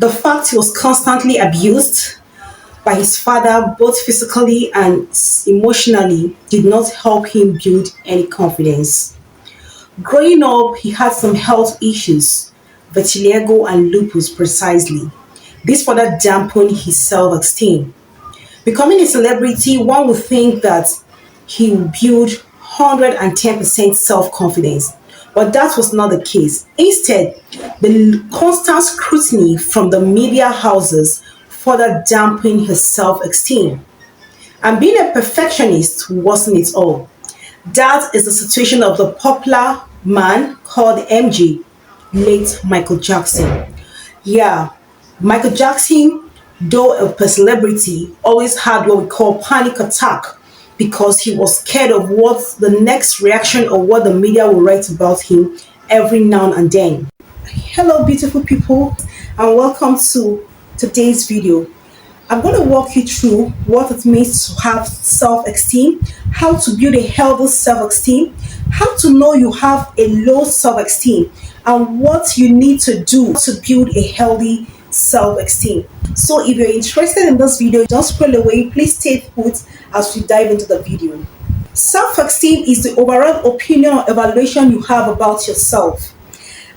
The fact he was constantly abused by his father, both physically and emotionally, did not help him build any confidence. Growing up, he had some health issues, vitiligo and lupus precisely. This further dampened his self esteem. Becoming a celebrity, one would think that he would build 110% self confidence, but that was not the case. Instead, the constant scrutiny from the media houses further dampened his self esteem. And being a perfectionist wasn't it all. That is the situation of the popular man called MJ, late Michael Jackson. Yeah, Michael Jackson, though a celebrity, always had what we call panic attack because he was scared of what the next reaction or what the media will write about him every now and then. Hello, beautiful people, and welcome to today's video. I'm going to walk you through what it means to have self-esteem, how to build a healthy self-esteem, how to know you have a low self-esteem, and what you need to do to build a healthy self-esteem. So if you're interested in this video, don't scroll away, please stay put as we dive into the video. Self-esteem is the overall opinion or evaluation you have about yourself.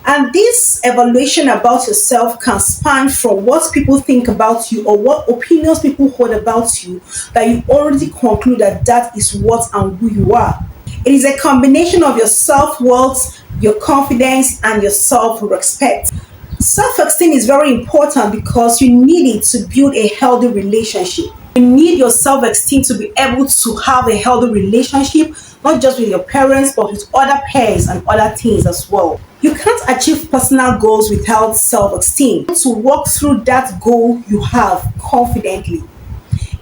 And this evaluation about yourself can span from what people think about you or what opinions people hold about you that you already conclude that that is what and who you are. It is a combination of your self-worth, your confidence, and your self-respect. Self-esteem is very important because you need it to build a healthy relationship. You need your self-esteem to be able to have a healthy relationship, not just with your parents, but with other peers and other things as well. You can't achieve personal goals without self-esteem. To walk through that goal you have confidently.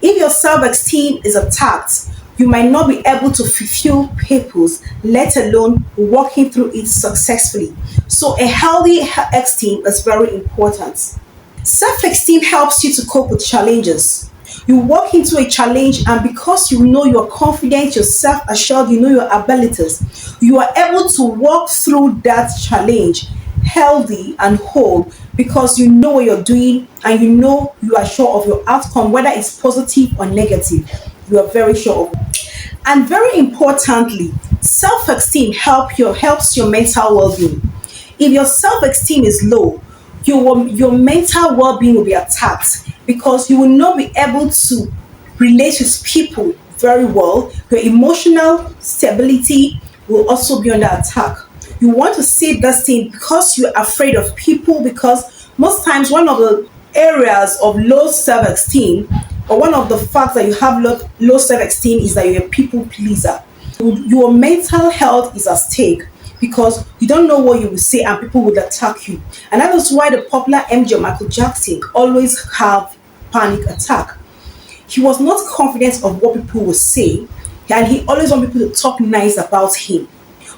If your self-esteem is attacked, you might not be able to fulfill purpose, let alone walking through it successfully. So a healthy esteem is very important. Self-esteem helps you to cope with challenges. You walk into a challenge, and because you know you're confident, you're self-assured, you know your abilities, you are able to walk through that challenge healthy and whole because you know what you're doing and you know you are sure of your outcome, whether it's positive or negative. You are very sure of it. And very importantly, self-esteem helps your mental well-being. If your self-esteem is low, your mental well-being will be attacked because you will not be able to relate with people very well. Your emotional stability will also be under attack. You want to see this thing because you're afraid of people, because most times one of the areas of low self-esteem or one of the facts that you have low self-esteem is that you're a people pleaser. Your mental health is at stake because you don't know what you will say and people will attack you. And that is why the popular MJ Michael Jackson always have panic attack. He was not confident of what people will say, and he always want people to talk nice about him.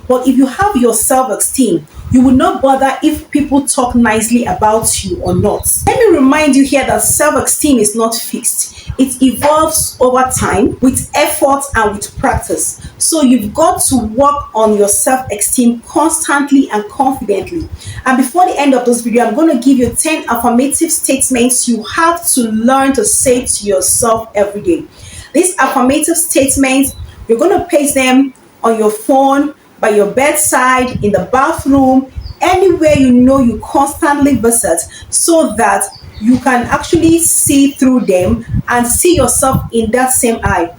But if you have your self-esteem, you will not bother if people talk nicely about you or not. Let me remind you here that self-esteem is not fixed. It evolves over time with effort and with practice. So you've got to work on your self-esteem constantly and confidently. And before the end of this video, I'm going to give you 10 affirmative statements you have to learn to say to yourself every day. These affirmative statements, you're going to paste them on your phone, by your bedside, in the bathroom, anywhere you know you constantly visit, so that you can actually see through them and see yourself in that same eye.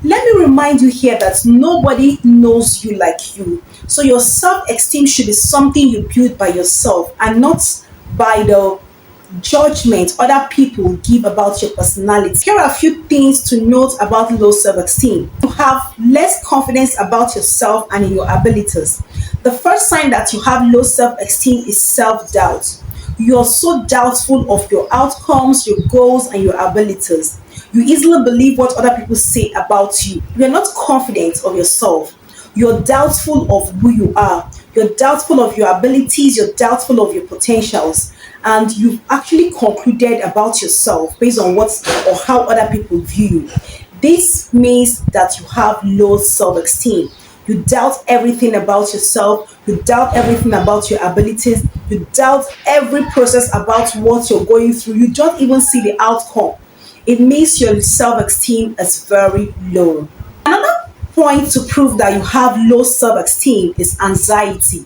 Let me remind you here that nobody knows you like you. So your self-esteem should be something you build by yourself and not by the judgment other people give about your personality. Here are a few things to note about low self-esteem. You have less confidence about yourself and in your abilities. The first sign that you have low self-esteem is self-doubt. You're so doubtful of your outcomes, your goals, and your abilities. You easily believe what other people say about you. You're not confident of yourself. You're doubtful of who you are. You're doubtful of your abilities. You're doubtful of your potentials. And you've actually concluded about yourself based on what or how other people view you. This means that you have low self-esteem. You doubt everything about yourself. You doubt everything about your abilities. You doubt every process about what you're going through. You don't even see the outcome. It means your self esteem is very low. Another point to prove that you have low self esteem is anxiety.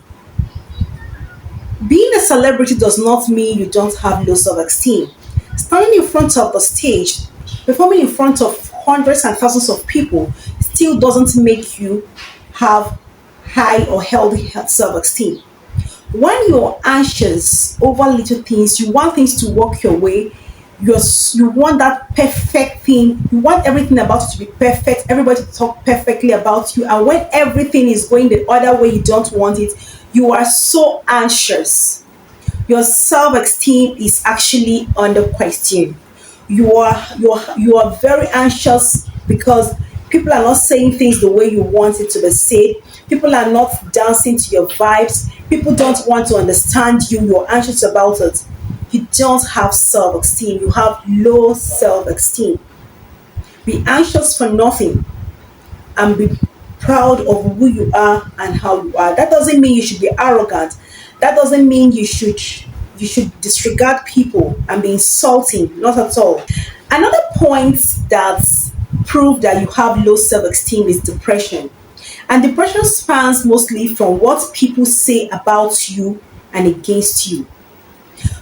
Being a celebrity does not mean you don't have low self esteem. Standing in front of the stage, performing in front of hundreds and thousands of people, still doesn't make you have high or healthy self esteem. When you're anxious over little things, you want things to work your way. You want that perfect thing. You want everything about you to be perfect. Everybody to talk perfectly about you. And when everything is going the other way, you don't want it. You are so anxious. Your self-esteem is actually under question. You are very anxious because people are not saying things the way you want it to be said. People are not dancing to your vibes. People don't want to understand you. You're anxious about it. You don't have self-esteem. You have low self-esteem. Be anxious for nothing and be proud of who you are and how you are. That doesn't mean you should be arrogant. That doesn't mean you should disregard people and be insulting. Not at all. Another point that prove that you have low self-esteem is depression. And depression spans mostly from what people say about you and against you.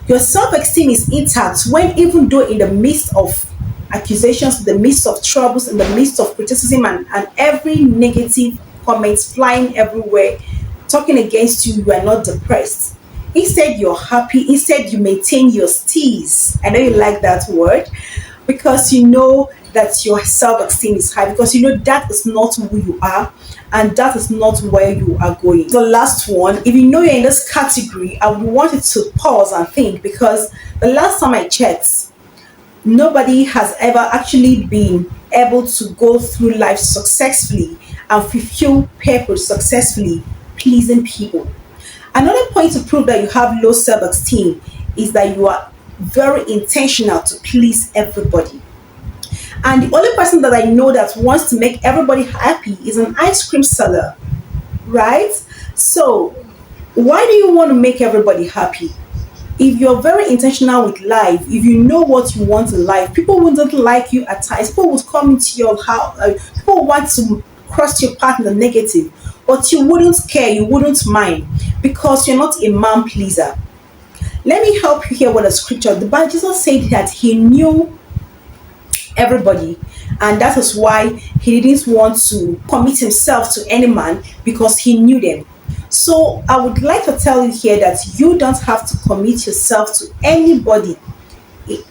Your self-esteem is intact when, even though in the midst of accusations, in the midst of troubles, in the midst of criticism and every negative comments flying everywhere, talking against you, you are not depressed. Instead, you're happy. Instead, you maintain your steez. I know you like that word because you know that your self-esteem is high, because you know that is not who you are and that is not where you are going. The last one, if you know you're in this category, I would want you to pause and think, because the last time I checked, nobody has ever actually been able to go through life successfully and fulfill purpose successfully, pleasing people. Another point to prove that you have low self-esteem is that you are very intentional to please everybody. And the only person that I know that wants to make everybody happy is an ice cream seller, right? So, why do you want to make everybody happy? If you're very intentional with life, if you know what you want in life, people wouldn't like you at times. People would come into your house, people want to cross your path in the negative, but you wouldn't care, you wouldn't mind, because you're not a man pleaser. Let me help you here with a scripture. The Bible, Jesus said that he knew everybody, and that is why he didn't want to commit himself to any man, because he knew them. So I would like to tell you here that you don't have to commit yourself to anybody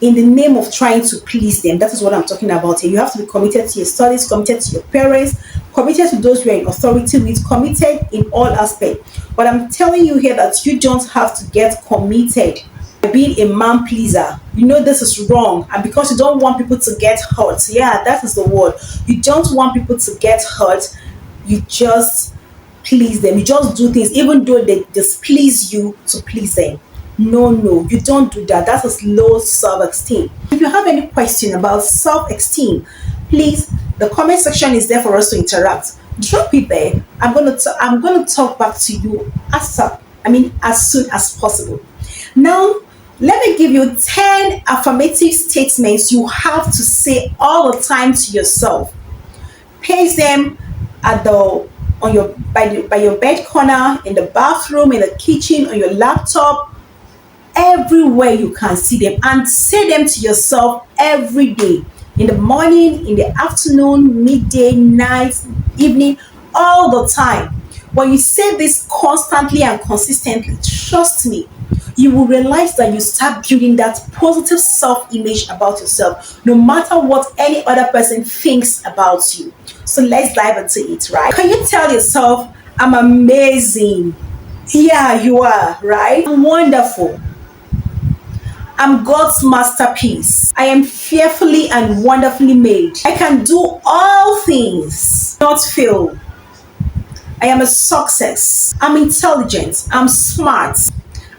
in the name of trying to please them. That is what I'm talking about here. You have to be committed to your studies, committed to your parents, committed to those you are in authority with, committed in all aspects. But I'm telling you here that you don't have to get committed by being a man pleaser. You know this is wrong, and because you don't want people to get hurt. Yeah, that is the word. You don't want people to get hurt. You just please them. You just do things even though they displease you to please them. No, no, you don't do that. That is low self-esteem. If you have any question about self-esteem, please, the comment section is there for us to interact. Drop it there. I'm gonna talk back to you as soon as possible. Now, let me give you 10 affirmative statements you have to say all the time to yourself. Paste them at the on your by your bed corner, in the bathroom, in the kitchen, on your laptop, everywhere you can see them, and say them to yourself every day, in the morning, in the afternoon, midday, night, evening, all the time. When you say this constantly and consistently, trust me, you will realize that you start building that positive self-image about yourself, no matter what any other person thinks about you. So let's dive into it, right? Can you tell yourself, I'm amazing? Yeah, you are, right? I'm wonderful. I'm God's masterpiece. I am fearfully and wonderfully made. I can do all things, not fail. I am a success. I'm intelligent. I'm smart.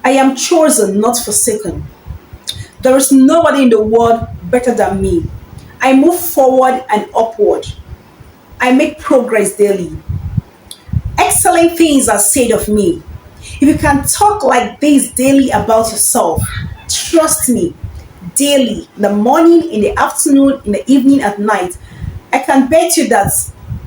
I am chosen, not forsaken. There is nobody in the world better than me. I move forward and upward. I make progress daily. excellent things are said of me. If you can talk like this daily about yourself, trust me, daily, in the morning, in the afternoon, in the evening, at night, I can bet you that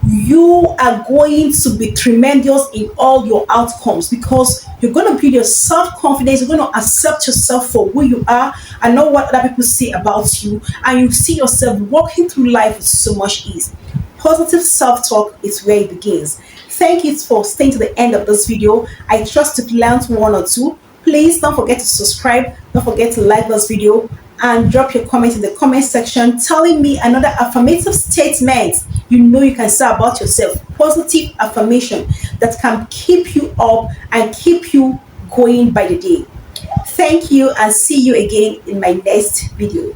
you are going to be tremendous in all your outcomes because you're going to build your self confidence. You're going to accept yourself for who you are and not what other people say about you. And you see yourself walking through life with so much ease. Positive self talk is where it begins. Thank you for staying to the end of this video. I trust you've learned one or two. Please don't forget to subscribe. Don't forget to like this video and drop your comment in the comment section telling me another affirmative statement you know you can say about yourself. Positive affirmation that can keep you up and keep you going by the day. Thank you and see you again in my next video.